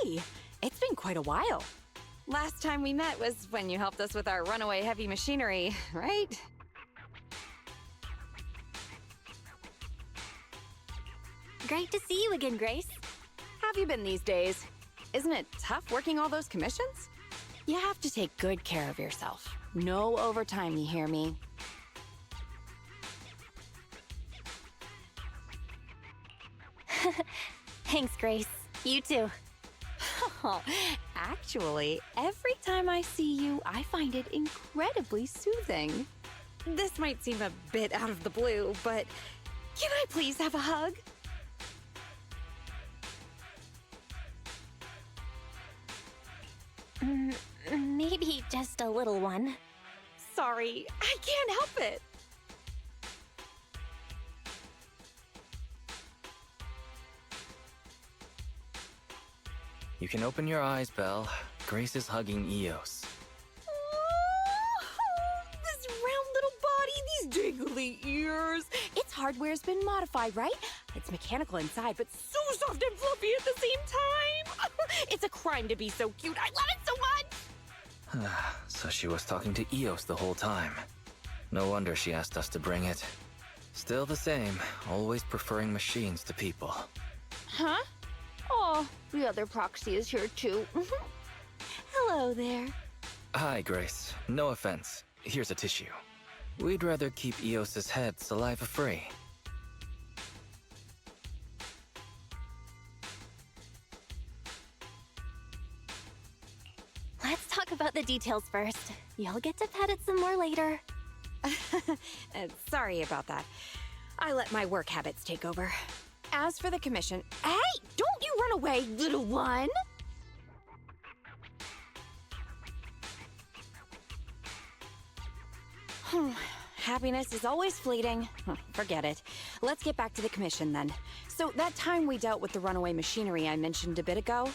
Hey, it's been quite a while. Last time we met was when you helped us with our runaway heavy machinery, right? Great to see you again, Grace. Have you been these days? Isn't it tough working all those commissions? You have to take good care of yourself. No overtime, you hear me? Thanks, Grace. You too. Actually, every time I see you, I find it incredibly soothing. This might seem a bit out of the blue, but can I please have a hug? Maybe just a little one. Sorry, I can't help it. You can open your eyes, Belle. Grace is hugging Eos. Oh, this round little body, these dangly ears. Its hardware's been modified, right? It's mechanical inside, but so soft and fluffy at the same time. It's a crime to be so cute. I love it so much. So she was talking to Eos the whole time. No wonder she asked us to bring it. Still the same, always preferring machines to people. Huh? Oh, the other proxy is here too. Hello there. Hi, Grace. No offense. Here's a tissue. We'd rather keep Eos's head saliva-free. Let's talk about the details first. You'll get to pet it some more later. Sorry about that. I let my work habits take over. As for the commission... Hey! Don't you run away, little one! Happiness is always fleeting. Forget it. Let's get back to the commission, then. So, that time we dealt with the runaway machinery I mentioned a bit ago,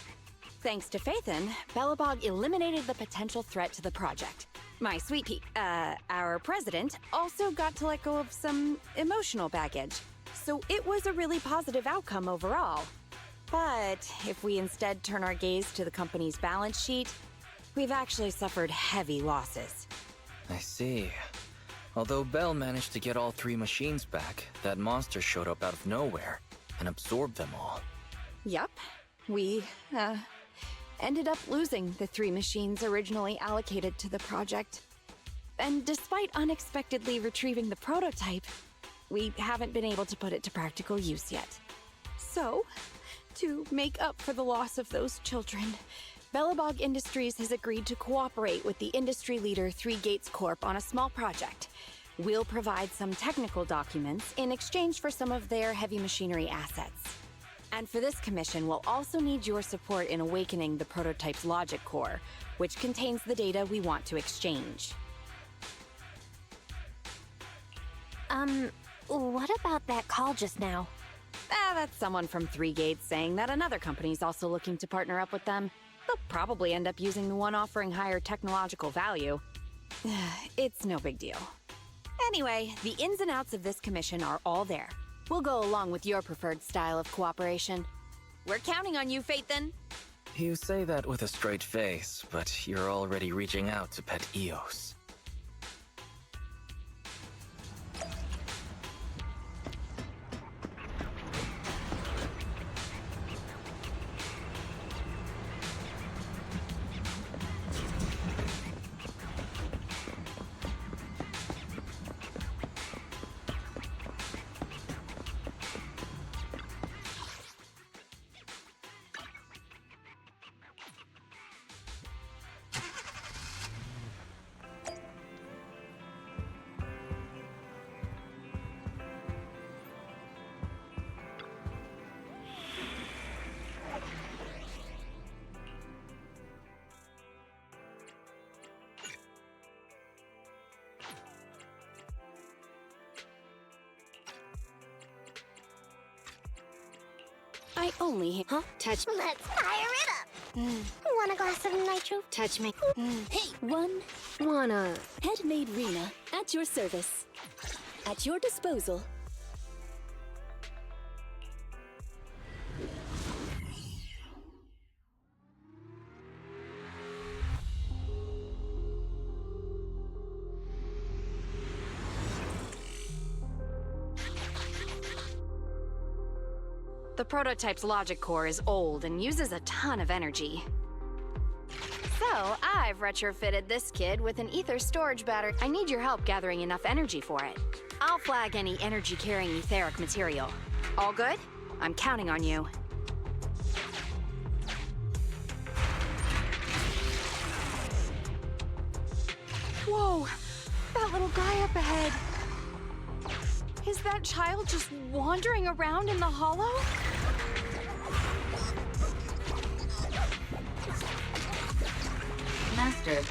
thanks to Phaethon, Belobog eliminated the potential threat to the project. My sweet our president, also got to let go of some emotional baggage. So it was a really positive outcome overall. But if we instead turn our gaze to the company's balance sheet, we've actually suffered heavy losses. I see. Although Belle managed to get all 3 machines back, that monster showed up out of nowhere and absorbed them all. Yup. We, ended up losing the 3 machines originally allocated to the project. And despite unexpectedly retrieving the prototype, we haven't been able to put it to practical use yet. So, to make up for the loss of those children, Belobog Industries has agreed to cooperate with the industry leader 3 Gates Corp on a small project. We'll provide some technical documents in exchange for some of their heavy machinery assets. And for this commission, we'll also need your support in awakening the prototype's logic core, which contains the data we want to exchange. What about that call just now? That's someone from 3 Gates saying that another company's also looking to partner up with them. They'll probably end up using the one offering higher technological value. It's no big deal. Anyway, the ins and outs of this commission are all there. We'll go along with your preferred style of cooperation. We're counting on you, Phaethon. You say that with a straight face, but you're already reaching out to pet Eos. I only... Huh? Touch me. Let's fire it up! Want a glass of nitro? Touch me. Hey, wanna... Handmade Rena, at your service. At your disposal. The prototype's logic core is old and uses a ton of energy. So, I've retrofitted this kid with an ether storage battery. I need your help gathering enough energy for it. I'll flag any energy-carrying etheric material. All good? I'm counting on you. Whoa! That little guy up ahead! Is that child just wandering around in the hollow? Master,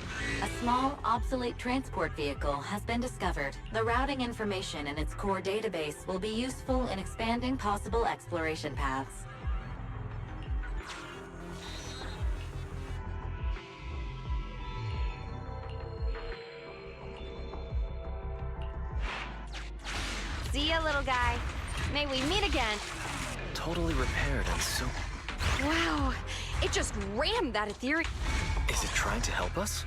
a small, obsolete transport vehicle has been discovered. The routing information in its core database will be useful in expanding possible exploration paths. See ya, little guy. May we meet again. Totally repaired and so... Wow, it just rammed that ethereal... Is it trying to help us?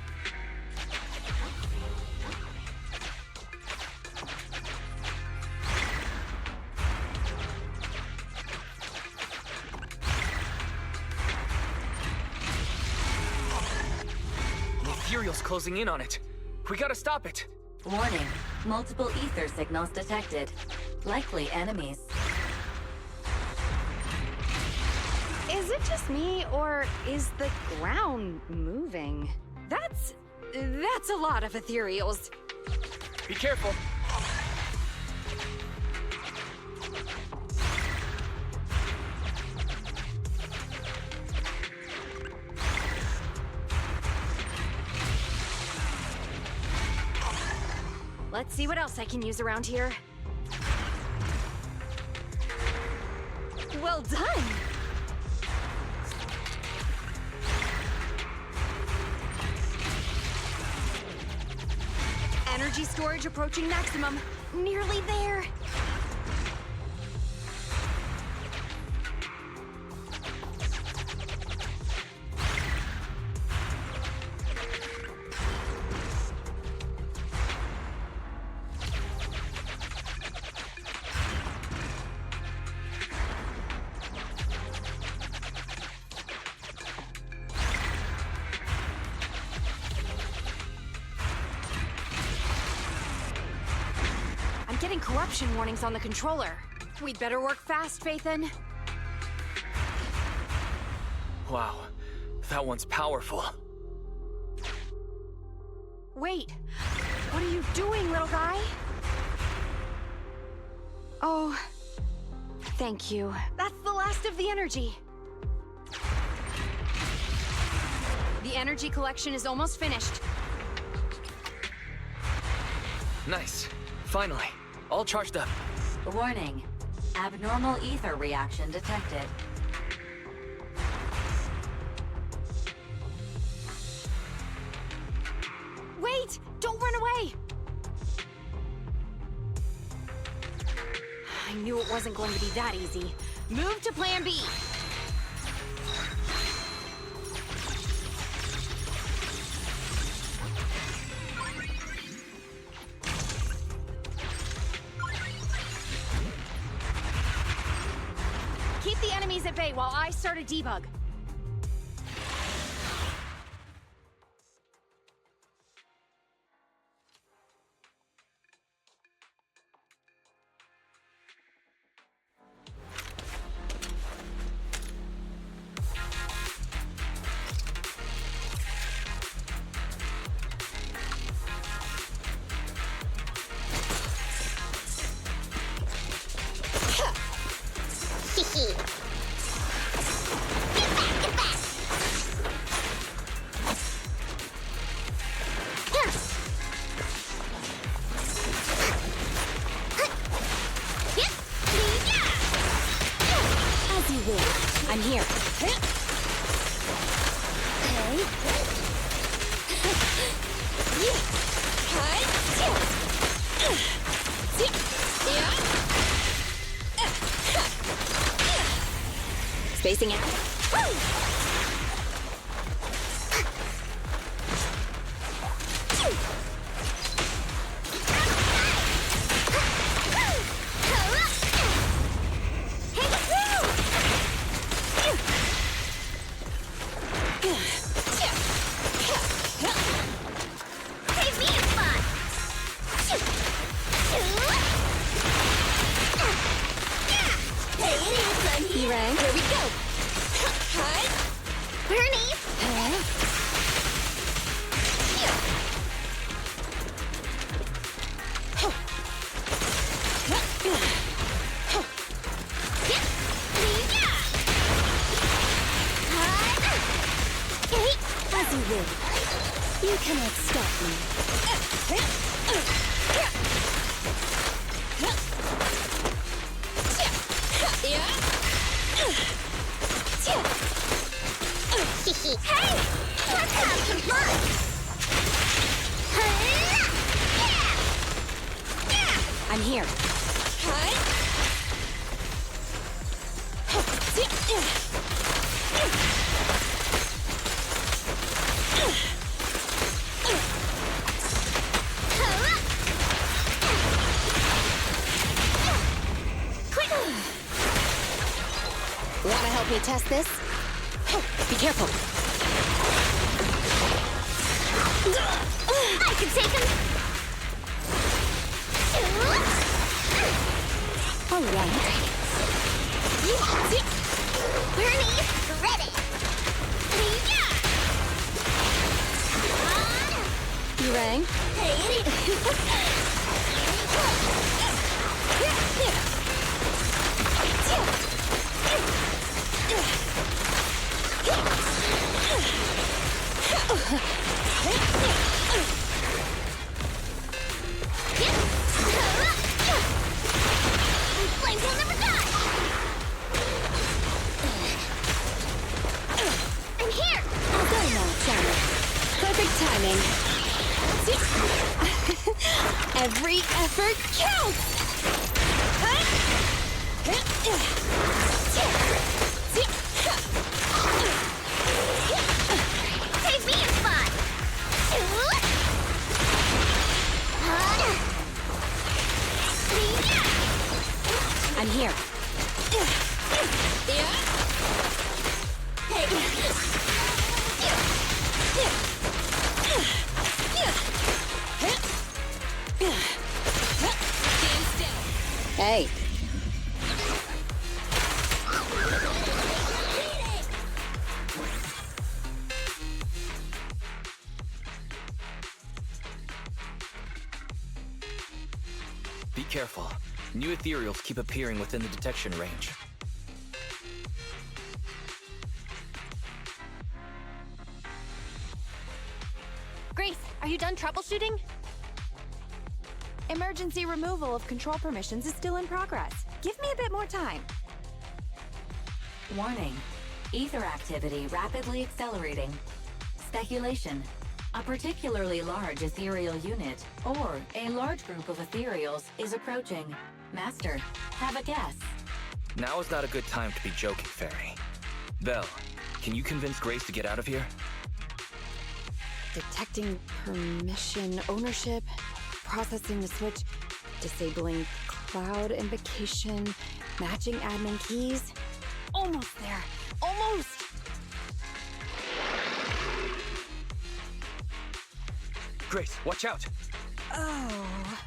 The ethereal's closing in on it. We gotta stop it. Warning, multiple ether signals detected. Likely enemies. Is it just me, or is the ground moving? That's a lot of ethereals. Be careful. Let's see what else I can use around here. Well done! Energy storage approaching maximum. Nearly there. I'm getting corruption warnings on the controller. We'd better work fast, Phaethon. Wow, that one's powerful. Wait, what are you doing, little guy? Oh, thank you. That's the last of the energy. The energy collection is almost finished. Nice. Finally. All charged up. Warning, abnormal ether reaction detected. Wait! Don't run away! I knew it wasn't going to be that easy. Move to Plan B! Keep the enemies at bay while I start a debug. As you will. I'm here. Spacing out. Save me a spot! Rang, here we go. Bernie! As you will. You cannot stop me. Hey! Let's have some fun! I'm here. Wanna help me test this? Be careful. I can take him! All right. Bernie, ready! You rang? Flames will never die! I'm here! I'll go now, Shadow. Perfect timing. Every effort counts! Save me a spot! I'm here. Hey. Be careful. New ethereals keep appearing within the detection range. Grace, are you done troubleshooting? Emergency removal of control permissions is still in progress. Give me a bit more time. Warning. Ether activity rapidly accelerating. Speculation. A particularly large ethereal unit, or a large group of ethereals, is approaching. Master, have a guess. Now is not a good time to be joking, Fairy. Belle, can you convince Grace to get out of here? Detecting permission ownership, processing the switch, disabling cloud invocation, matching admin keys. Almost there. Almost! Grace, watch out! Oh.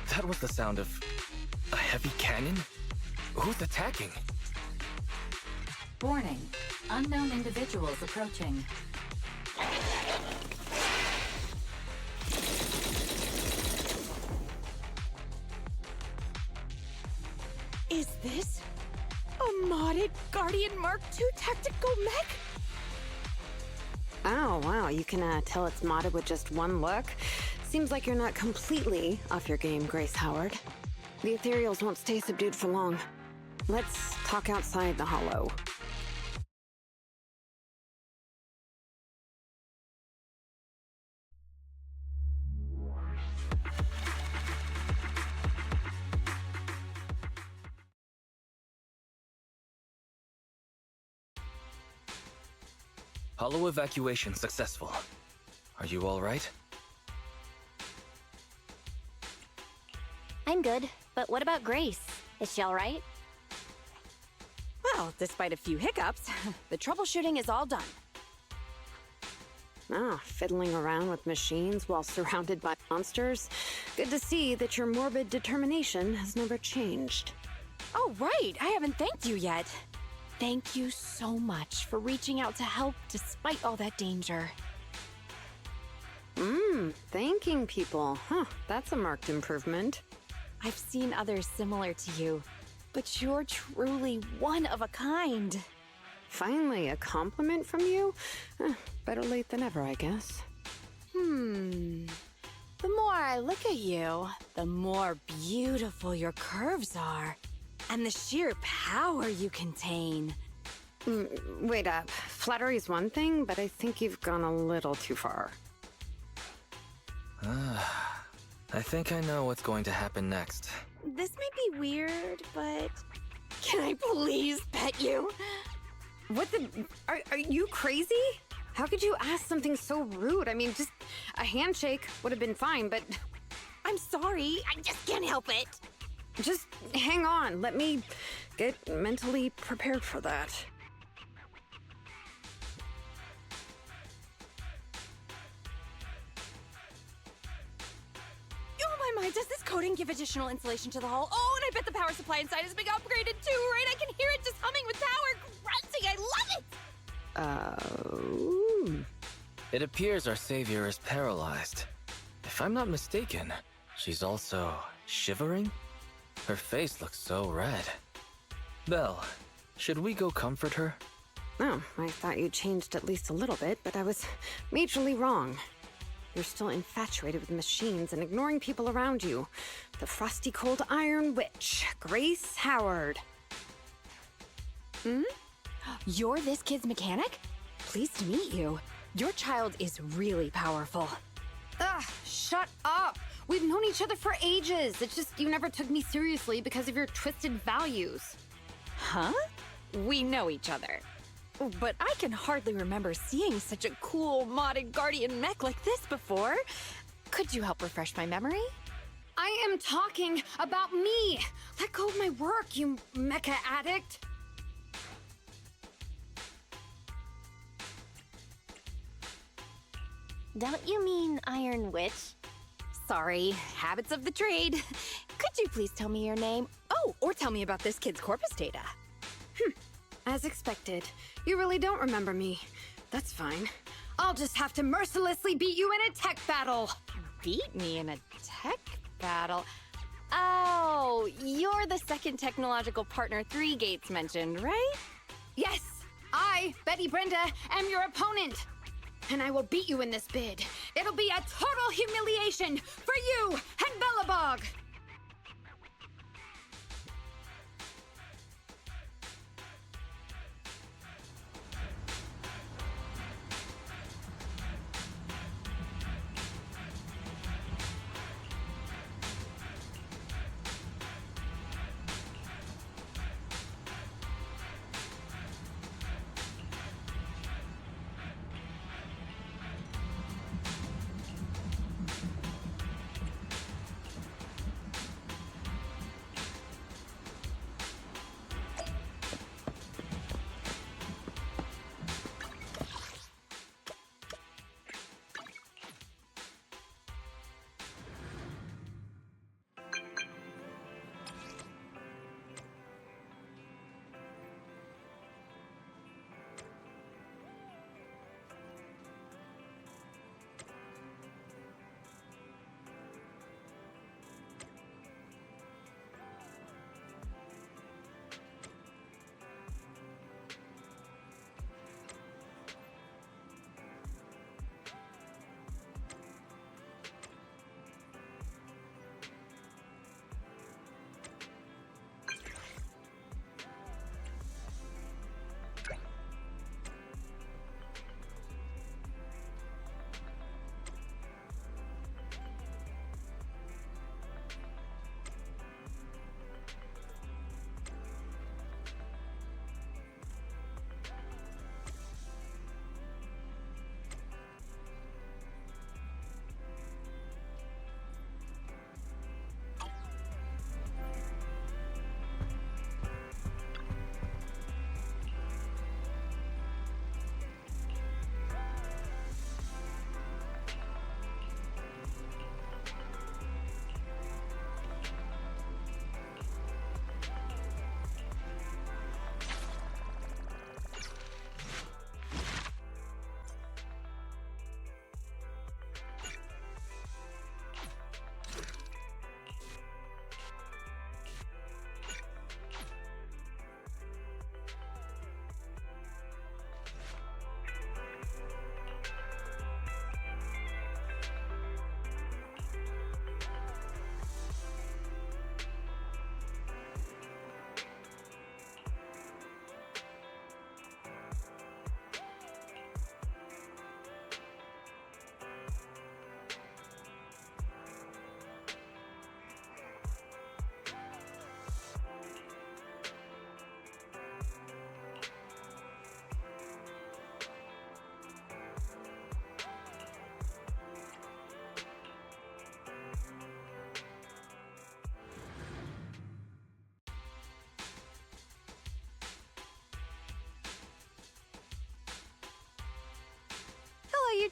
That was the sound of a heavy cannon? Who's attacking? Warning. Unknown individuals approaching. Is this a modded Guardian Mark II tactical mech? Oh, wow, you can tell it's modded with just one look? Seems like you're not completely off your game, Grace Howard. The ethereals won't stay subdued for long. Let's talk outside the hollow. Hollow evacuation successful. Are you all right? I'm good, but what about Grace? Is she alright? Well, despite a few hiccups, the troubleshooting is all done. Ah, fiddling around with machines while surrounded by monsters. Good to see that your morbid determination has never changed. Oh, right. I haven't thanked you yet. Thank you so much for reaching out to help despite all that danger. Thanking people. Huh, that's a marked improvement. I've seen others similar to you, but you're truly one of a kind. Finally, a compliment from you? Better late than ever, I guess. The more I look at you, the more beautiful your curves are, and the sheer power you contain. Wait up. Flattery's one thing, but I think you've gone a little too far. I think I know what's going to happen next. This may be weird, but can I please pet you? What the? Are you crazy? How could you ask something so rude? I mean, just a handshake would have been fine, but I'm sorry, I just can't help it. just hang on. Let me get mentally prepared for that. Oh my, does this coating give additional insulation to the hull? Oh, and I bet the power supply inside has been upgraded too, right? I can hear it just humming with power, grunting. I love it! It appears our savior is paralyzed. If I'm not mistaken, she's also shivering? Her face looks so red. Belle, should we go comfort her? Oh, I thought you changed at least a little bit, but I was majorly wrong. You're still infatuated with machines and ignoring people around you. The frosty cold iron witch, Grace Howard. You're this kid's mechanic? Pleased to meet you. Your child is really powerful. Ugh, shut up! We've known each other for ages. It's just you never took me seriously because of your twisted values. Huh? We know each other. But I can hardly remember seeing such a cool modded guardian mech like this before. Could you help refresh my memory? I am talking about me! Let go of my work, you mecha addict! Don't you mean Iron Witch? Sorry, habits of the trade. Could you please tell me your name? Oh, or tell me about this kid's corpus data. As expected, you really don't remember me. That's fine. I'll just have to mercilessly beat you in a tech battle! Beat me in a tech battle? Oh, you're the second technological partner 3 Gates mentioned, right? Yes! I, Betty Brenda, am your opponent! And I will beat you in this bid. It'll be a total humiliation for you and Bellabog!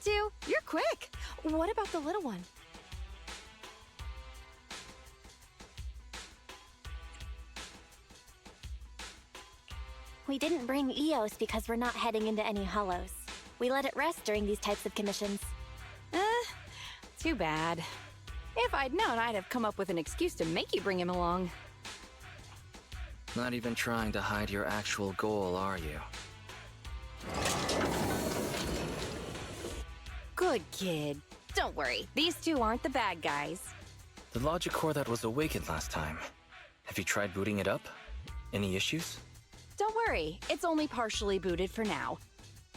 two? You're quick. What about the little one? We didn't bring Eos because we're not heading into any hollows. We let it rest during these types of commissions. Too bad. If I'd known, I'd have come up with an excuse to make you bring him along. Not even trying to hide your actual goal, are you? Good kid. Don't worry, these two aren't the bad guys. The logic core that was awakened last time. Have you tried booting it up? Any issues? Don't worry, it's only partially booted for now.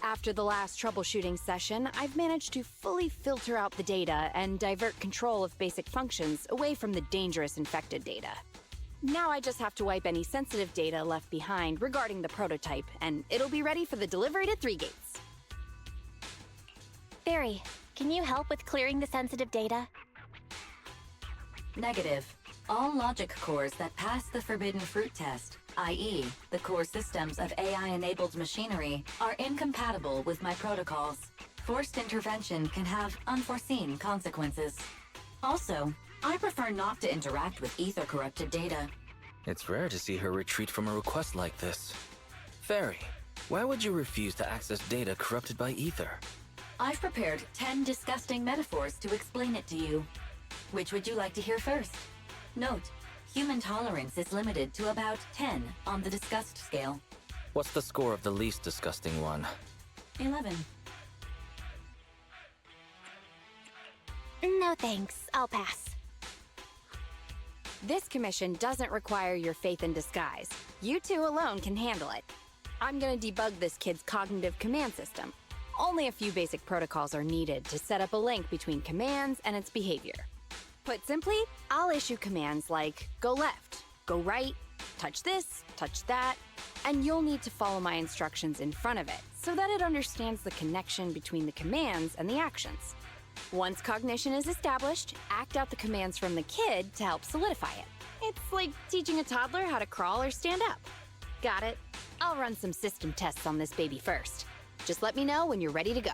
After the last troubleshooting session, I've managed to fully filter out the data and divert control of basic functions away from the dangerous infected data. Now I just have to wipe any sensitive data left behind regarding the prototype, and it'll be ready for the delivery to Three Gates. Barry, can you help with clearing the sensitive data? Negative. All logic cores that pass the Forbidden Fruit test, i.e., the core systems of AI-enabled machinery, are incompatible with my protocols. Forced intervention can have unforeseen consequences. Also, I prefer not to interact with ether-corrupted data. It's rare to see her retreat from a request like this. Fairy, why would you refuse to access data corrupted by ether? I've prepared 10 disgusting metaphors to explain it to you. Which would you like to hear first? Note, human tolerance is limited to about 10 on the disgust scale. What's the score of the least disgusting one? 11. No thanks, I'll pass. This commission doesn't require your faith in disguise. You two alone can handle it. I'm gonna debug this kid's cognitive command system. Only a few basic protocols are needed to set up a link between commands and its behavior. Put simply, I'll issue commands like go left, go right, touch this, touch that, and you'll need to follow my instructions in front of it so that it understands the connection between the commands and the actions. Once cognition is established, act out the commands from the kid to help solidify it. It's like teaching a toddler how to crawl or stand up. Got it? I'll run some system tests on this baby first. Just let me know when you're ready to go.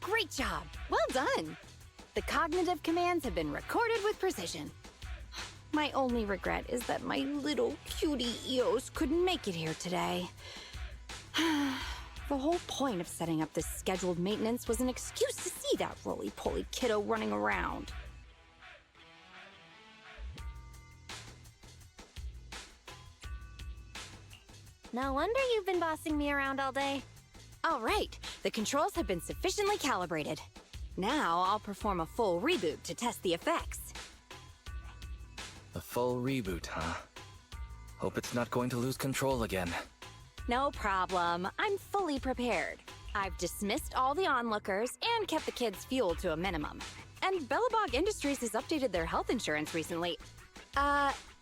Great job! Well done! The cognitive commands have been recorded with precision. My only regret is that my little cutie Eos couldn't make it here today. The whole point of setting up this scheduled maintenance was an excuse to see that roly-poly kiddo running around. No wonder you've been bossing me around all day. All right, the controls have been sufficiently calibrated. Now I'll perform a full reboot to test the effects. A full reboot, huh? Hope it's not going to lose control again. No problem. I'm fully prepared. I've dismissed all the onlookers and kept the kids' fuel to a minimum. And Bellabog Industries has updated their health insurance recently.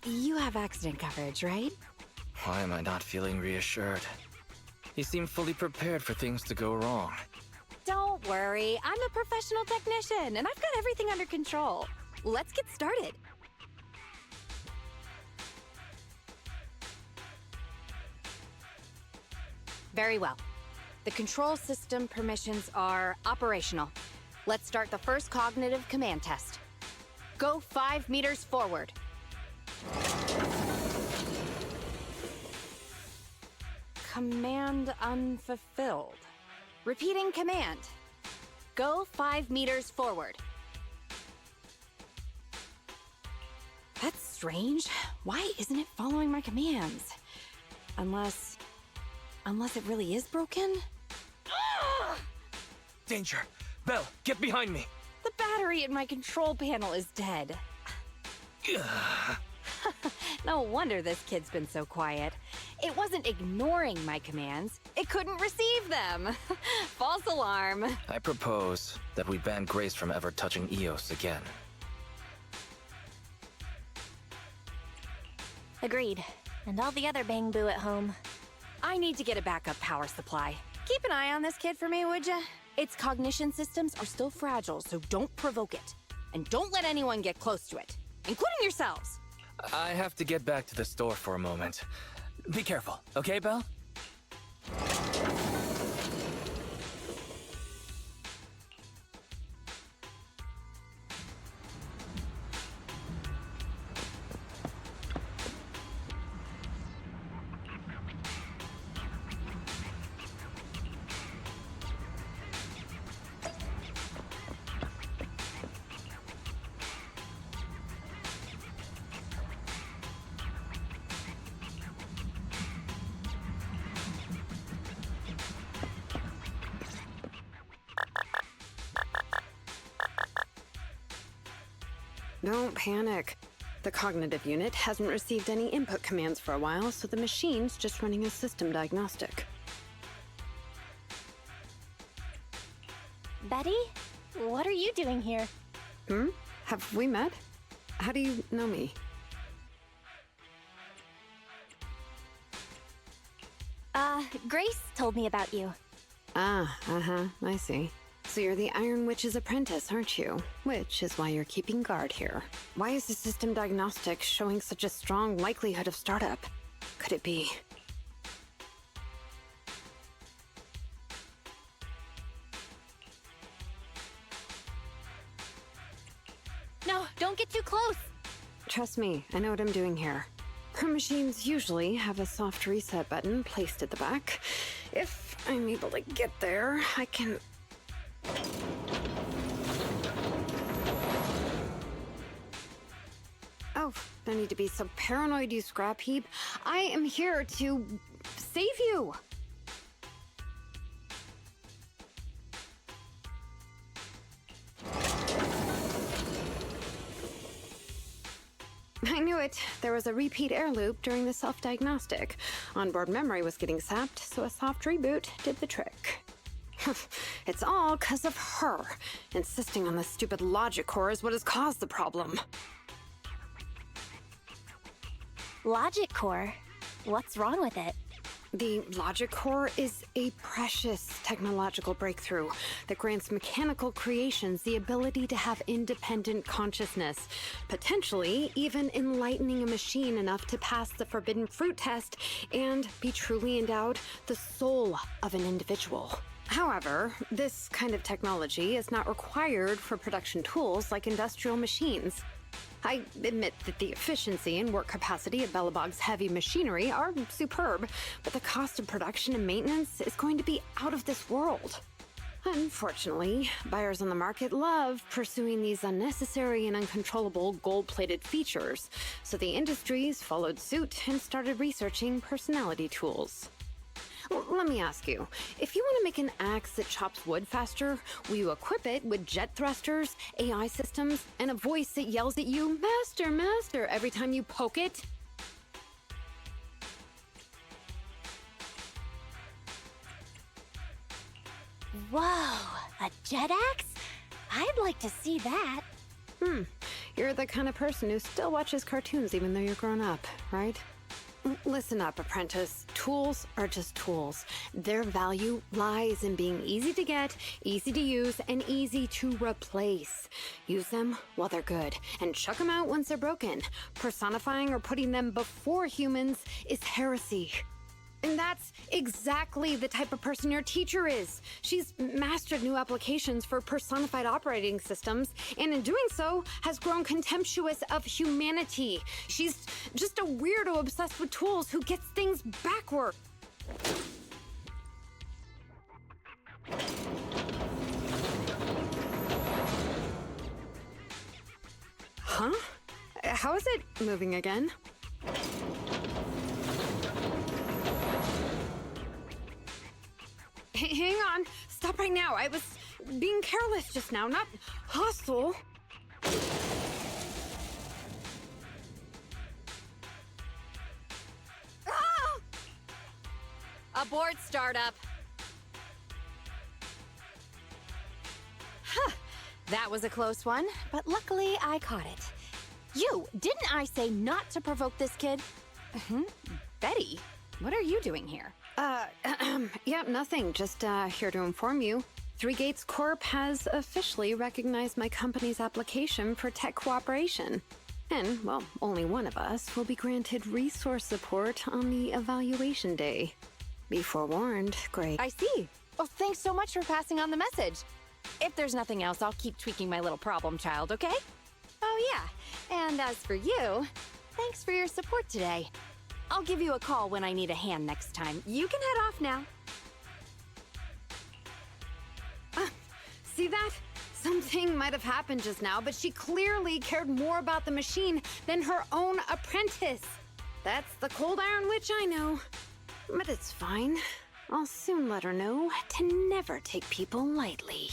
You have accident coverage, right? Why am I not feeling reassured? He seemed fully prepared for things to go wrong. Don't worry, I'm a professional technician, and I've got everything under control. Let's get started. Very well. The control system permissions are operational. Let's start the first cognitive command test. Go 5 meters forward. Command unfulfilled. Repeating command. Go 5 meters forward. That's strange. Why isn't it following my commands? Unless it really is broken? Danger! Belle, get behind me! The battery in my control panel is dead. No wonder this kid's been so quiet. It wasn't ignoring my commands. It couldn't receive them. False alarm. I propose that we ban Grace from ever touching Eos again. Agreed. And all the other Bang Boo at home. I need to get a backup power supply. Keep an eye on this kid for me, would ya? Its cognition systems are still fragile, so don't provoke it. And don't let anyone get close to it, including yourselves. I have to get back to the store for a moment. Be careful, okay, Belle? Don't panic. The cognitive unit hasn't received any input commands for a while, so the machine's just running a system diagnostic. Betty? What are you doing here? Have we met? How do you know me? Grace told me about you. I see. So you're the Iron Witch's apprentice, aren't you? Which is why you're keeping guard here. Why is the system diagnostic showing such a strong likelihood of startup? Could it be... No, don't get too close! Trust me, I know what I'm doing here. Her machines usually have a soft reset button placed at the back. If I'm able to get there, I can... Oh, no need to be so paranoid, you scrap heap. I am here to save you. I knew it. There was a repeat air loop during the self-diagnostic. Onboard memory was getting sapped, so a soft reboot did the trick. It's all 'cause of her. Insisting on the stupid logic core is what has caused the problem. Logic core? What's wrong with it? The logic core is a precious technological breakthrough that grants mechanical creations the ability to have independent consciousness, potentially even enlightening a machine enough to pass the forbidden fruit test and be truly endowed the soul of an individual. However, this kind of technology is not required for production tools like industrial machines. I admit that the efficiency and work capacity of Belobog's heavy machinery are superb, but the cost of production and maintenance is going to be out of this world. Unfortunately, buyers on the market love pursuing these unnecessary and uncontrollable gold-plated features, so the industries followed suit and started researching personality tools. Let me ask you, if you want to make an axe that chops wood faster, will you equip it with jet thrusters, AI systems, and a voice that yells at you, "Master, Master," every time you poke it? Whoa, a jet axe? I'd like to see that. You're the kind of person who still watches cartoons even though you're grown up, right? Listen up, apprentice. Tools are just tools. Their value lies in being easy to get, easy to use, and easy to replace. Use them while they're good, and chuck them out once they're broken. Personifying or putting them before humans is heresy. And that's exactly the type of person your teacher is. She's mastered new applications for personified operating systems, and in doing so, has grown contemptuous of humanity. She's just a weirdo obsessed with tools who gets things backward. Huh? How is it moving again? Hang on. Stop right now. I was being careless just now, not hostile. Ah! Abort startup. Huh. That was a close one, but luckily I caught it. You, didn't I say not to provoke this kid? Betty, what are you doing here? Yeah, nothing. Just here to inform you. Three Gates Corp has officially recognized my company's application for tech cooperation. And, well, only one of us will be granted resource support on the evaluation day. Be forewarned, Great. I see. Well, thanks so much for passing on the message. If there's nothing else, I'll keep tweaking my little problem child, okay? Oh, yeah. And as for you, thanks for your support today. I'll give you a call when I need a hand next time. You can head off now. See that? Something might have happened just now, but she clearly cared more about the machine than her own apprentice. That's the cold iron witch I know. But it's fine. I'll soon let her know to never take people lightly.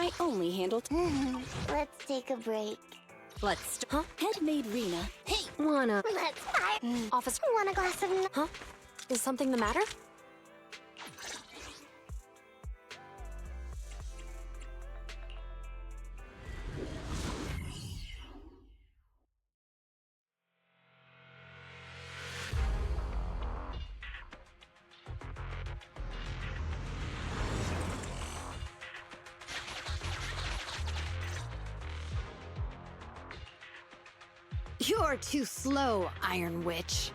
I only handle... Let's take a break. Let's... Huh? Head-made Rena. Hey, wanna... Let's... Officer... Want a glass of... Huh? Is something the matter? You're too slow, Iron Witch.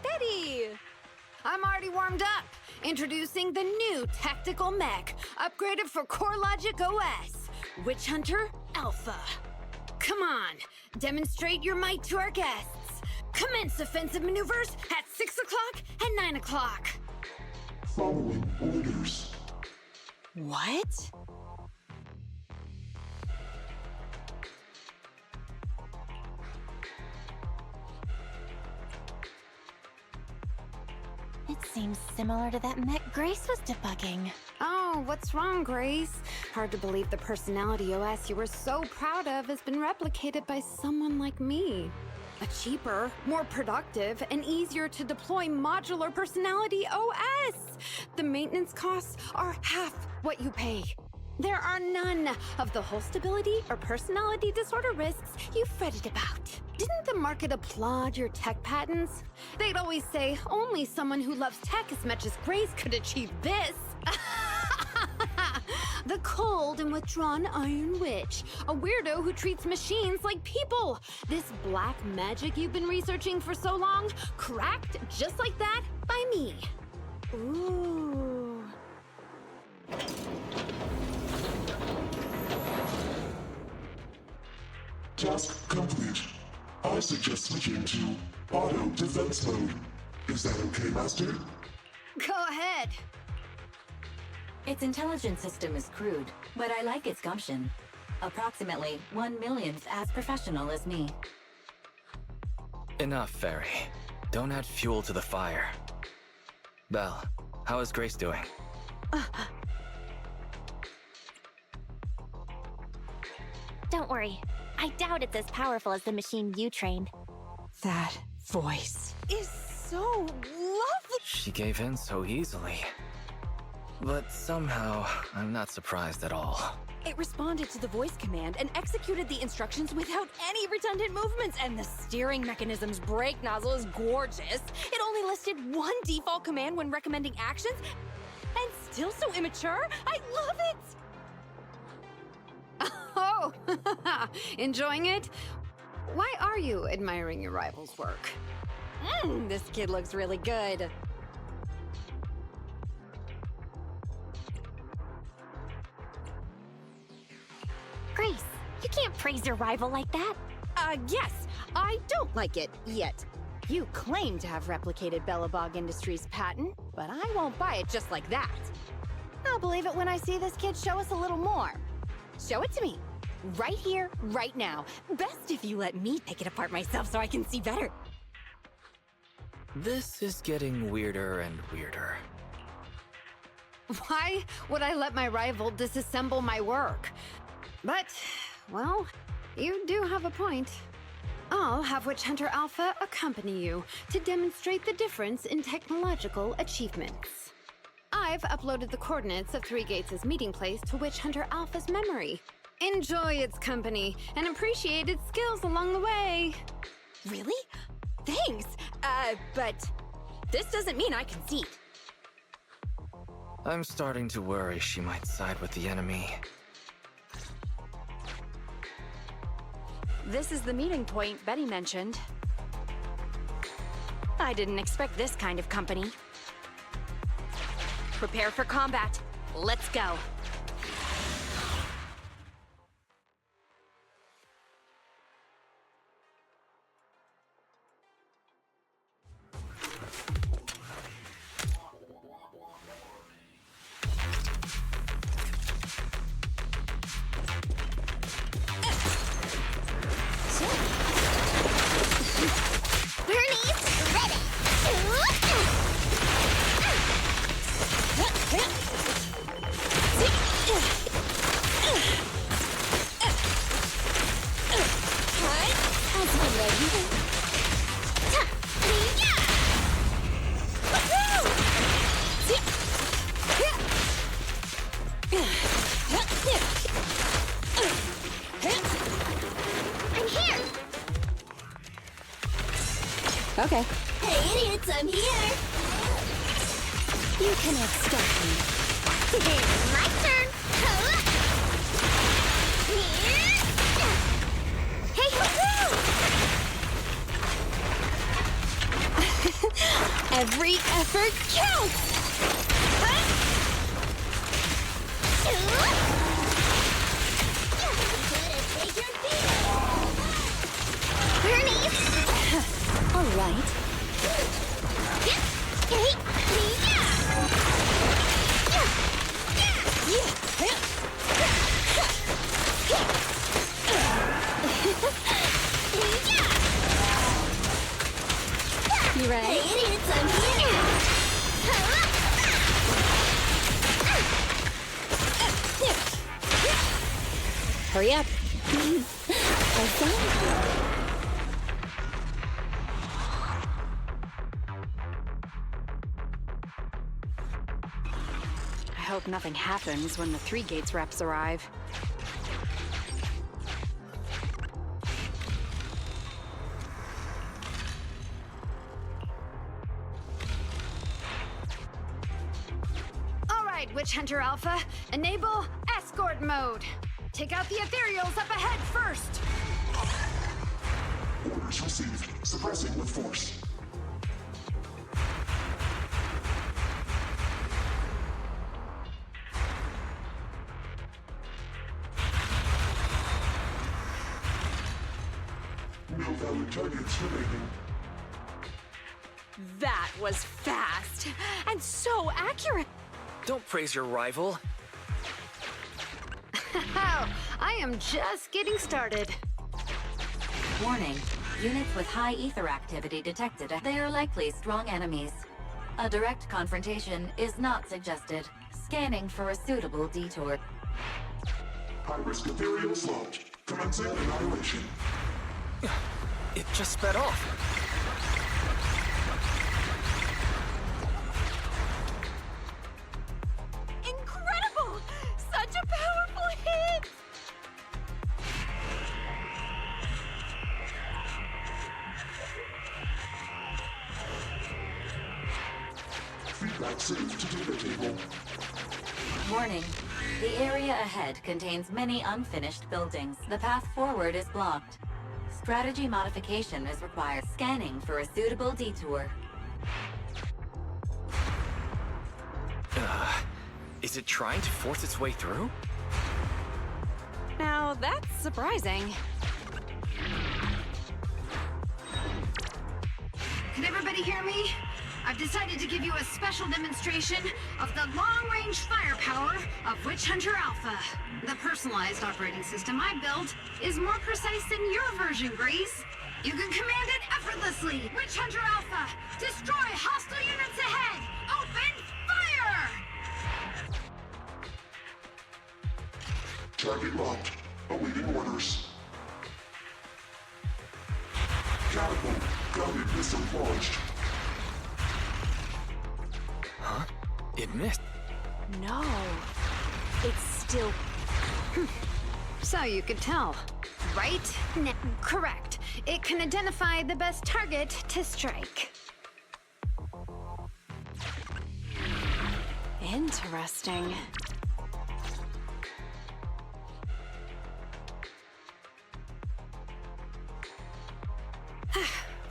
Betty! I'm already warmed up. Introducing the new tactical mech, upgraded for Core Logic OS, Witch Hunter Alpha. Come on, demonstrate your might to our guests. Commence offensive maneuvers at 6 o'clock and 9 o'clock. Following orders. What? It seems similar to that mech Grace was debugging. Oh, what's wrong, Grace? Hard to believe the personality OS you were so proud of has been replicated by someone like me. A cheaper, more productive, and easier to deploy modular personality OS! The maintenance costs are half what you pay. There are none of the whole stability or personality disorder risks you fretted about. Didn't the market applaud your tech patents? They'd always say only someone who loves tech as much as Grace could achieve this. The cold and withdrawn Iron Witch, a weirdo who treats machines like people. This black magic you've been researching for so long, cracked just like that by me. Ooh. Task complete. I suggest switching to auto defense mode. Is that okay, Master? Go ahead. Its intelligence system is crude, but I like its gumption. Approximately 1/1,000th as professional as me. Enough, Fairy. Don't add fuel to the fire. Belle, how is Grace doing? Don't worry. I doubt it's as powerful as the machine you trained. That voice is so lovely. She gave in so easily. But somehow, I'm not surprised at all. It responded to the voice command and executed the instructions without any redundant movements, and the steering mechanism's brake nozzle is gorgeous. It only listed one default command when recommending actions, and still so immature. I love it! Oh, enjoying it? Why are you admiring your rival's work? This kid looks really good. Grace, you can't praise your rival like that. Yes, I don't like it yet. You claim to have replicated Bellabog Industries' patent, but I won't buy it just like that. I'll believe it when I see this kid show us a little more. Show it to me. Right here, right now. Best if you let me pick it apart myself so I can see better. This is getting weirder and weirder. Why would I let my rival disassemble my work? But, well, you do have a point. I'll have Witch Hunter Alpha accompany you to demonstrate the difference in technological achievements. I've uploaded the coordinates of Three Gates' meeting place to Witch Hunter Alpha's memory. Enjoy its company and appreciate its skills along the way. Really? Thanks. But this doesn't mean I concede. I'm starting to worry she might side with the enemy. This is the meeting point Betty mentioned. I didn't expect this kind of company. Prepare for combat. Let's go. I'm here! Okay. Hey, idiots, I'm here! You cannot stop me. My turn! Hey, hoo-hoo! Every effort counts! All right. You ready? Hey, idiots, I'm here! Hurry up. I found you. I hope nothing happens when the Three Gates reps arrive. All right, Witch Hunter Alpha, enable escort mode. Take out the ethereals up ahead first. Orders received. Suppressing with force. No valid targets remaining. That was fast and so accurate. Don't praise your rival. Oh, I am just getting started. Warning. Units with high ether activity detected. They are likely strong enemies. A direct confrontation is not suggested. Scanning for a suitable detour. High-risk ethereals launched. Commencing annihilation. It just sped off. Incredible! Such a powerful hit! Feedback saved to data table. Warning. The area ahead contains many unfinished buildings. The path forward is blocked. Strategy modification is required. Scanning for a suitable detour. Is it trying to force its way through? Now that's surprising. Can everybody hear me? I've decided to give you a special demonstration of the long-range firepower of Witch Hunter Alpha. The personalized operating system I built is more precise than your version, Grace. You can command it effortlessly. Witch Hunter Alpha, destroy hostile units ahead. Open fire! Target locked. Awaiting orders. Catapult. Grounded missile launched. Huh? It missed. No. It's still... So you could tell, right? Correct. It can identify the best target to strike. Interesting.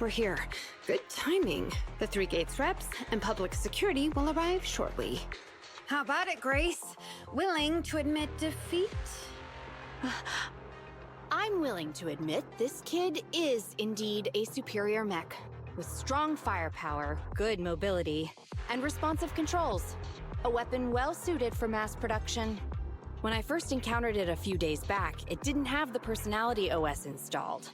We're here. Good timing. The Three Gates reps and public security will arrive shortly. How about it, Grace? Willing to admit defeat? I'm willing to admit this kid is indeed a superior mech, with strong firepower, good mobility, and responsive controls. A weapon well suited for mass production. When I first encountered it a few days back, it didn't have the personality OS installed.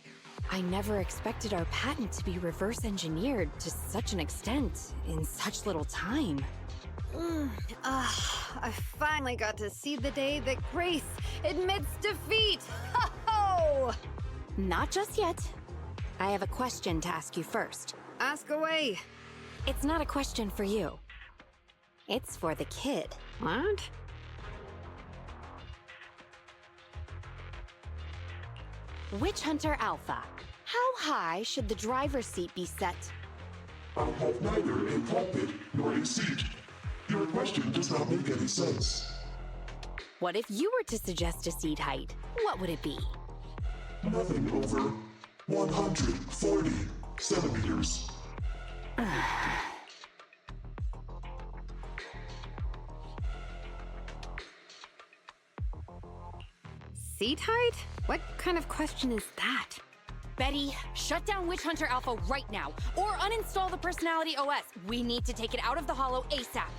I never expected our patent to be reverse engineered to such an extent in such little time. I finally got to see the day that Grace admits defeat! Ho-ho! Not just yet. I have a question to ask you first. Ask away. It's not a question for you. It's for the kid. What? Witch Hunter Alpha, how high should the driver's seat be set? I have neither a cockpit nor a seat. Your question does not make any sense. What if you were to suggest a seat height? What would it be? Nothing over 140 centimeters. Seat height? What kind of question is that? Betty, shut down Witch Hunter Alpha right now, or uninstall the Personality OS. We need to take it out of the Holo ASAP.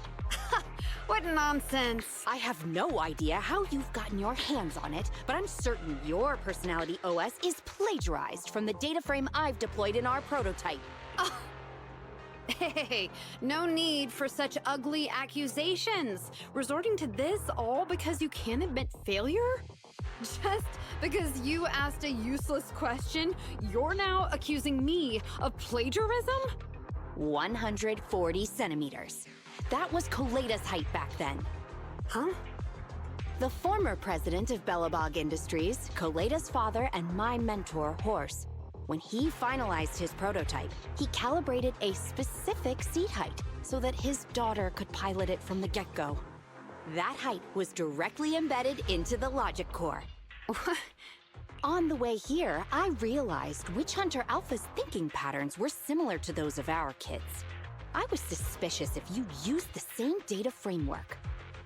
What nonsense! I have no idea how you've gotten your hands on it, but I'm certain your Personality OS is plagiarized from the data frame I've deployed in our prototype. Hey, no need for such ugly accusations. Resorting to this all because you can't admit failure? Just because you asked a useless question, you're now accusing me of plagiarism? 140 centimeters. That was Koleda's height back then. Huh? The former president of Bellabog Industries, Koleda's father, and my mentor, Horse. When he finalized his prototype, he calibrated a specific seat height so that his daughter could pilot it from the get-go. That height was directly embedded into the logic core. On the way here, I realized Witch Hunter Alpha's thinking patterns were similar to those of our kids. I was suspicious if you used the same data framework.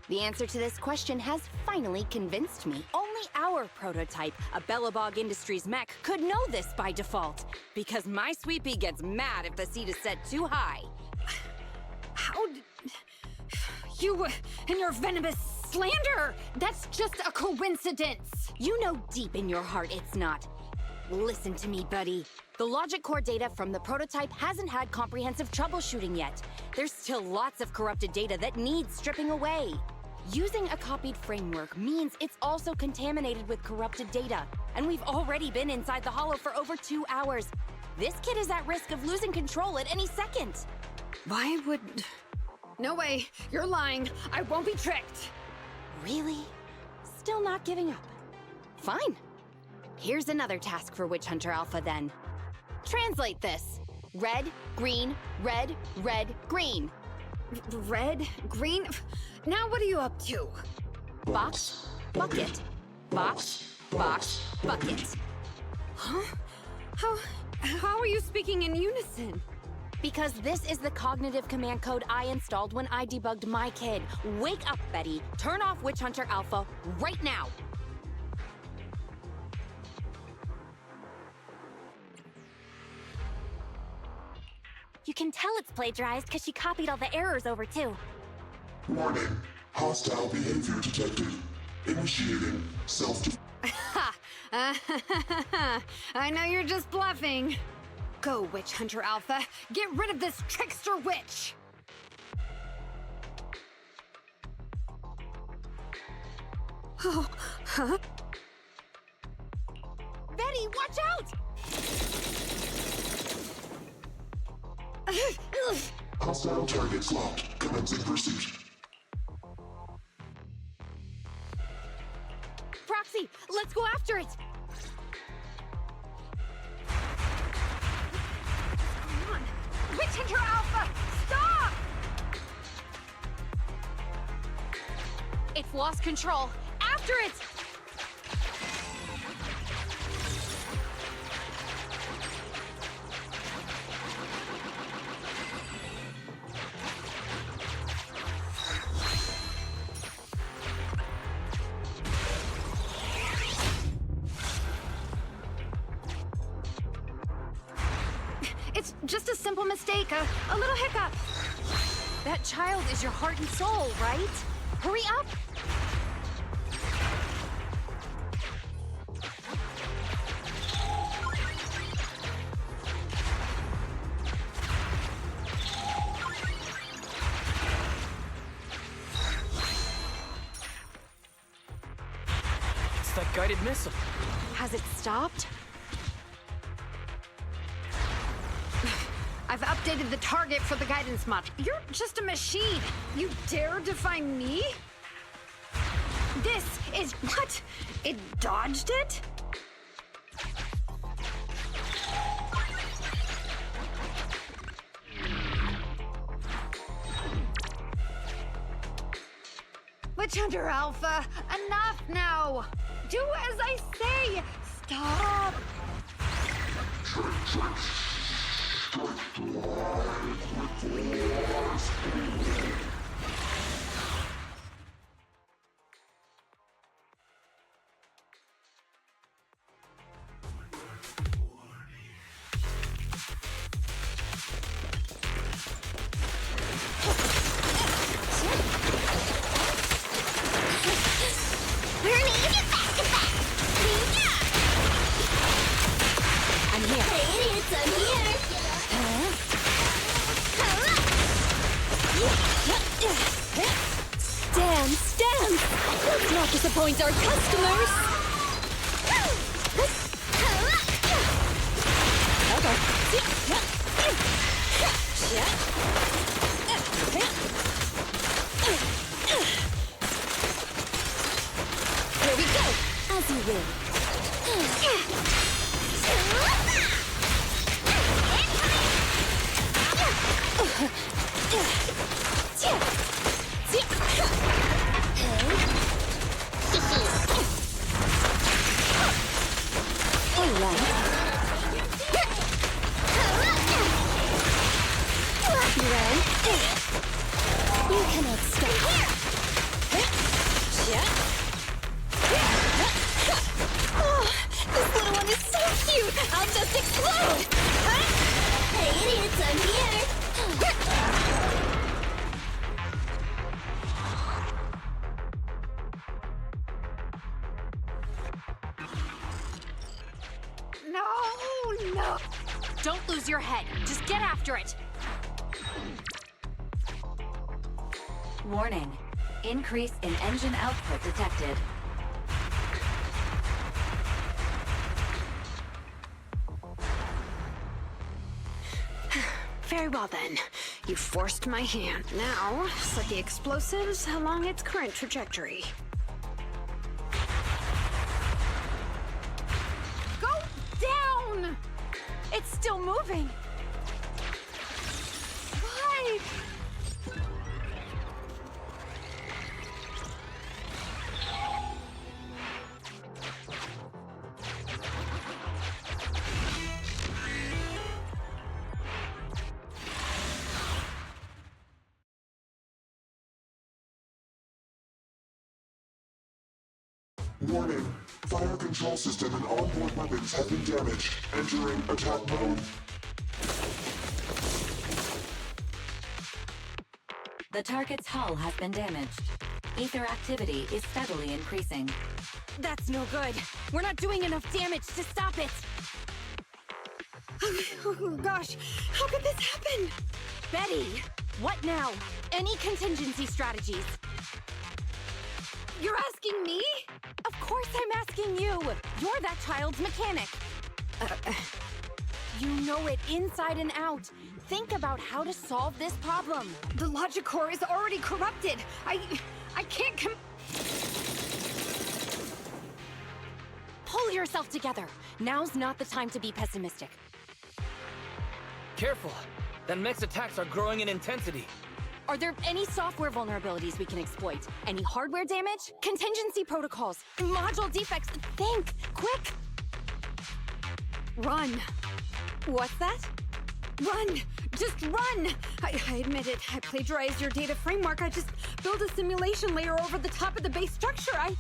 The answer to this question has finally convinced me. Only our prototype, a Bellabog Industries mech, could know this by default, because my sweet pea gets mad if the seat is set too high. How did... You and your venomous slander! That's just a coincidence! You know deep in your heart it's not. Listen to me, buddy. The logic core data from the prototype hasn't had comprehensive troubleshooting yet. There's still lots of corrupted data that needs stripping away. Using a copied framework means it's also contaminated with corrupted data, and we've already been inside the Holo for over 2 hours. This kid is at risk of losing control at any second. Why would... No way, you're lying. I won't be tricked. Really? Still not giving up? Fine. Here's another task for Witch Hunter Alpha then. Translate this. Red, green, red, red, green. Red? Green? Now what are you up to? Box, bucket. Box, box, bucket. Huh? How are you speaking in unison? Because this is the cognitive command code I installed when I debugged my kid. Wake up, Betty. Turn off Witch Hunter Alpha right now. You can tell it's plagiarized because she copied all the errors over too. Warning. Hostile behavior detected. Initiating self-defense. I know you're just bluffing. Go, Witch Hunter Alpha. Get rid of this trickster witch! Oh, huh? Betty, watch out! Hostile targets locked. Commencing pursuit. Proxy, let's go after it! Come on! Witch Hunter Alpha! Stop! It's lost control. After it! It's just a simple mistake, a little hiccup. That child is your heart and soul, right? Hurry up! It's that guided missile. Has it stopped? I've updated the target for the guidance mod. You're just a machine. You dare defy me? This is what? It dodged it? Witch Hunter Alpha, enough now! Do as I say! Stop! Stand! Let's not disappoint our customers! Here we go! As you will. You cannot stop. Oh, this little one is so cute! I'll just explode! Hey, idiots, I'm here! No! Don't lose your head. Just get after it. Warning. Increase in engine output detected. Very well then. You forced my hand. Now, set the explosives along its current trajectory. Go down! It's still moving. Why? Warning. Fire control system and onboard weapons have been damaged. Entering attack mode. The target's hull has been damaged. Ether activity is steadily increasing. That's no good. We're not doing enough damage to stop it. Oh gosh, how could this happen? Betty, what now? Any contingency strategies? You're asking me? Of course I'm asking you. You're that child's mechanic. You know it inside and out. Think about how to solve this problem. The logic core is already corrupted. I can't Pull yourself together. Now's not the time to be pessimistic. Careful! That mech's attacks are growing in intensity. Are there any software vulnerabilities we can exploit? Any hardware damage? Contingency protocols? Module defects? Think! Quick! Run. What's that? Run! Just run! I admit it. I plagiarized your data framework. I just built a simulation layer over the top of the base structure. I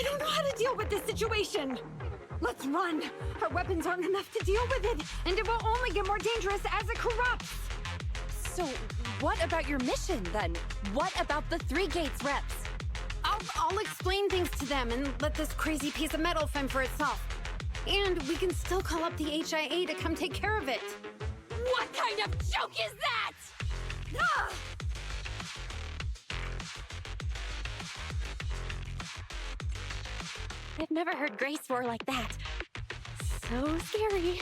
don't know how to deal with this situation. Let's run. Our weapons aren't enough to deal with it, and it will only get more dangerous as it corrupts. So, what about your mission, then? What about the 3 gates reps? I'll explain things to them and let this crazy piece of metal fend for itself. And we can still call up the HIA to come take care of it. What kind of joke is that? Ah! I've never heard Grace roar like that. So scary.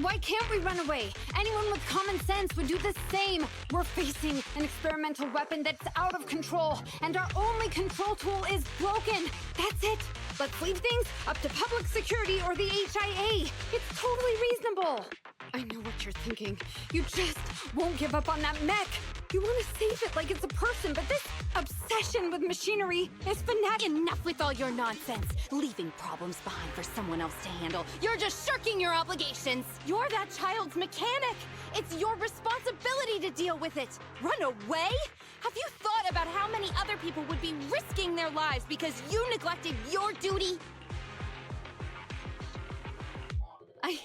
Why can't we run away? Anyone with common sense would do the same. We're facing an experimental weapon that's out of control, and our only control tool is broken. That's it. Let's leave things up to public security or the HIA. It's totally reasonable. I know what you're thinking. You just won't give up on that mech. You want to save it like it's a person, but this obsession obsession with machinery is fanatic. Enough with all your nonsense. Leaving problems behind for someone else to handle. You're just shirking your obligations. You're that child's mechanic. It's your responsibility to deal with it. Run away? Have you thought about how many other people would be risking their lives because you neglected your duty? I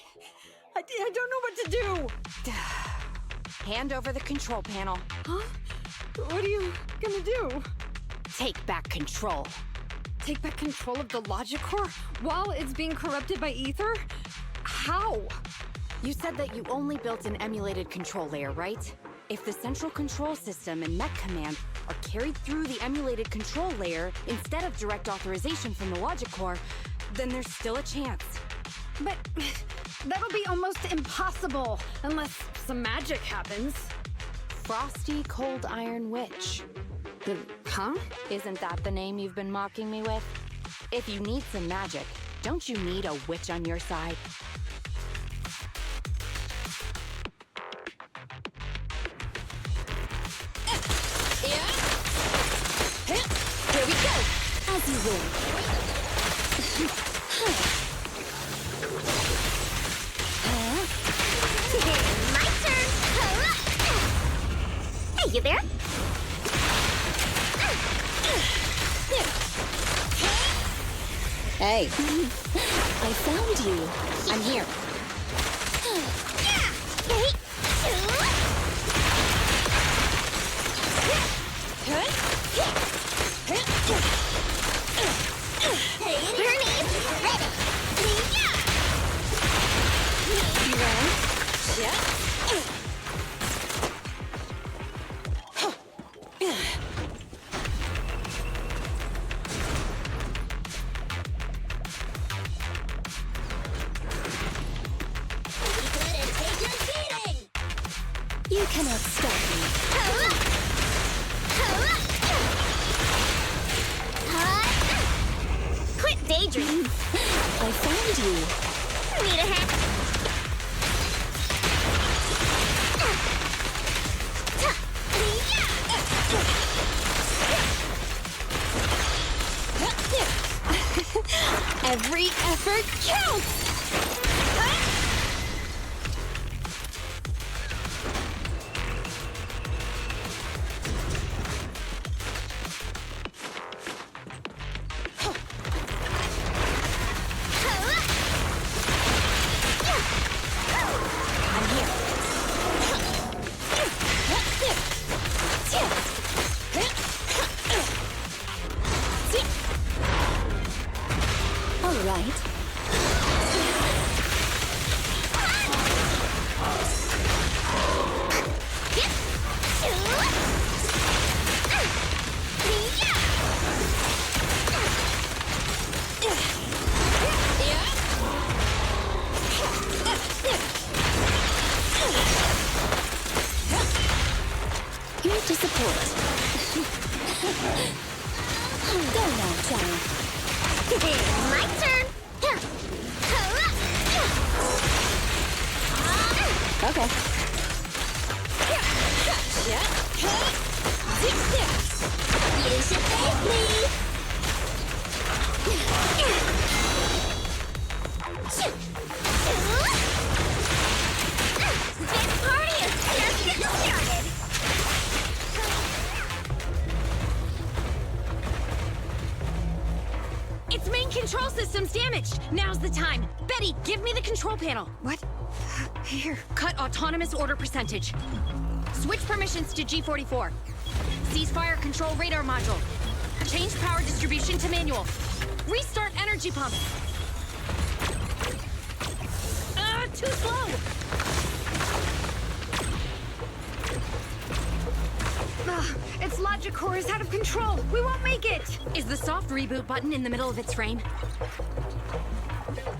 don't know what to do. Hand over the control panel. Huh? What are you gonna do? Take back control. Take back control of the logic core while it's being corrupted by ether? How? You said that you only built an emulated control layer, right? If the central control system and mech command are carried through the emulated control layer instead of direct authorization from the logic core, then there's still a chance. But that'll be almost impossible unless some magic happens. Frosty Cold Iron Witch. Huh? Isn't that the name you've been mocking me with? If you need some magic, don't you need a witch on your side? Here we go! As you will. My turn! Hey, you there? Hey, I found you. I'm here. You cannot stop me. Quit daydreaming. I found you. Need a hand? Every effort counts! All right. Here to support. Go now, child. My turn! Okay. You should thank me! This party is just getting started! Its main control system's damaged. Now's the time. Betty, give me the control panel. What? Here. Cut autonomous order percentage. Switch permissions to G44. Ceasefire control radar module. Change power distribution to manual. Restart energy pump. Too slow. Its logic core is out of control. We won't make it. Is the soft reboot button in the middle of its frame?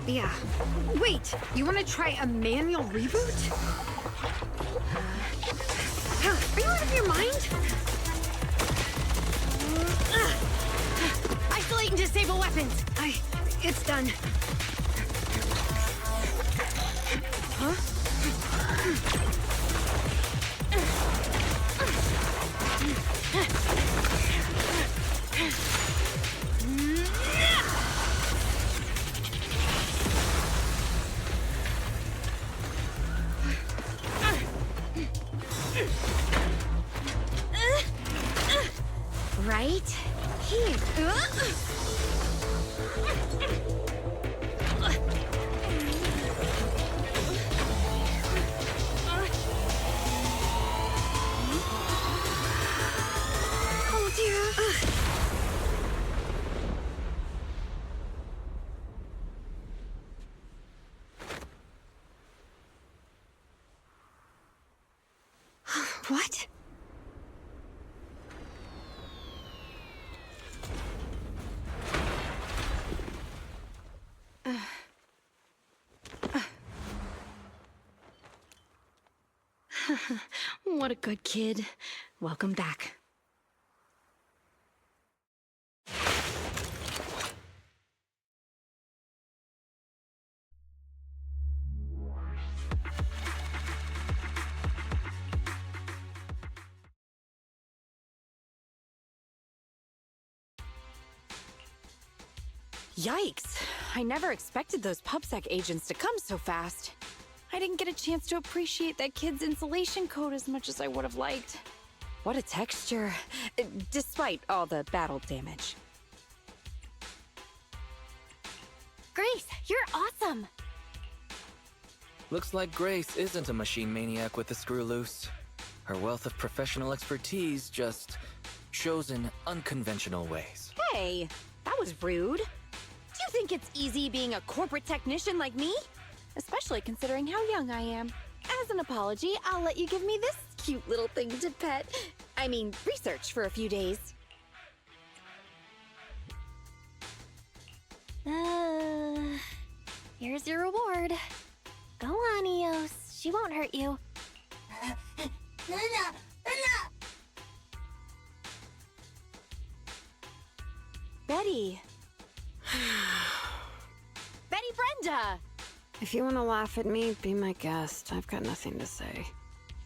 Yeah. Wait, you want to try a manual reboot? Are you out of your mind? Isolate and disable weapons. It's done. Huh? Right here. Oh dear. What? What a good kid. Welcome back. Yikes! I never expected those PubSec agents to come so fast. I didn't get a chance to appreciate that kid's insulation coat as much as I would have liked. What a texture, despite all the battle damage. Grace, you're awesome! Looks like Grace isn't a machine maniac with the screw loose. Her wealth of professional expertise just shows in unconventional ways. Hey, that was rude. Do you think it's easy being a corporate technician like me? Especially considering how young I am. As an apology, I'll let you give me this cute little thing to pet. I mean, research for a few days. Here's your reward. Go on, Eos. She won't hurt you. Betty. Betty Brenda! If you want to laugh at me, be my guest. I've got nothing to say.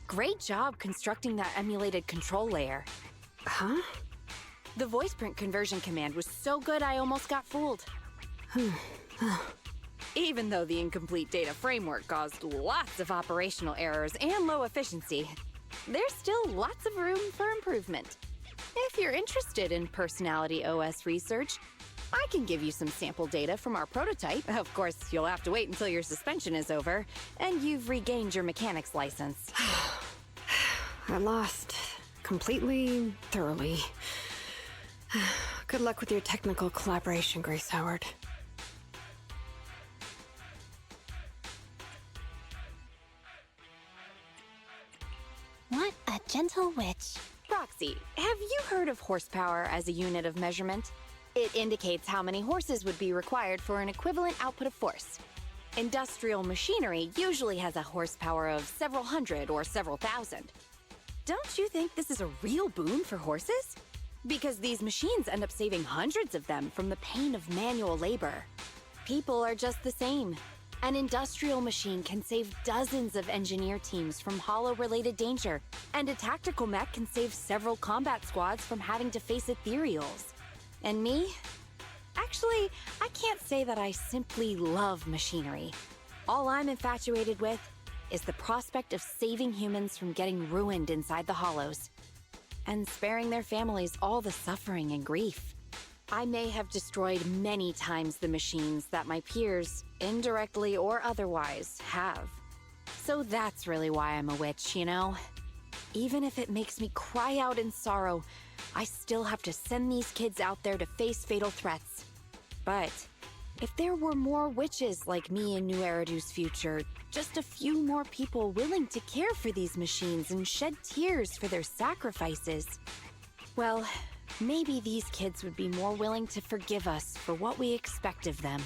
Great job constructing that emulated control layer. Huh? The voice print conversion command was so good I almost got fooled. Even though the incomplete data framework caused lots of operational errors and low efficiency, there's still lots of room for improvement. If you're interested in Personality OS research, I can give you some sample data from our prototype. Of course, you'll have to wait until your suspension is over and you've regained your mechanics license. I lost. Completely, thoroughly. Good luck with your technical collaboration, Grace Howard. What a gentle witch. Roxy, have you heard of horsepower as a unit of measurement? It indicates how many horses would be required for an equivalent output of force. Industrial machinery usually has a horsepower of several hundred or several thousand. Don't you think this is a real boon for horses? Because these machines end up saving hundreds of them from the pain of manual labor. People are just the same. An industrial machine can save dozens of engineer teams from hollow-related danger, and a tactical mech can save several combat squads from having to face ethereals. And me? Actually, I can't say that I simply love machinery. All I'm infatuated with is the prospect of saving humans from getting ruined inside the hollows, and sparing their families all the suffering and grief. I may have destroyed many times the machines that my peers, indirectly or otherwise, have. So that's really why I'm a witch, you know? Even if it makes me cry out in sorrow, I still have to send these kids out there to face fatal threats. But if there were more witches like me in New Eridu's future, just a few more people willing to care for these machines and shed tears for their sacrifices, well, maybe these kids would be more willing to forgive us for what we expect of them.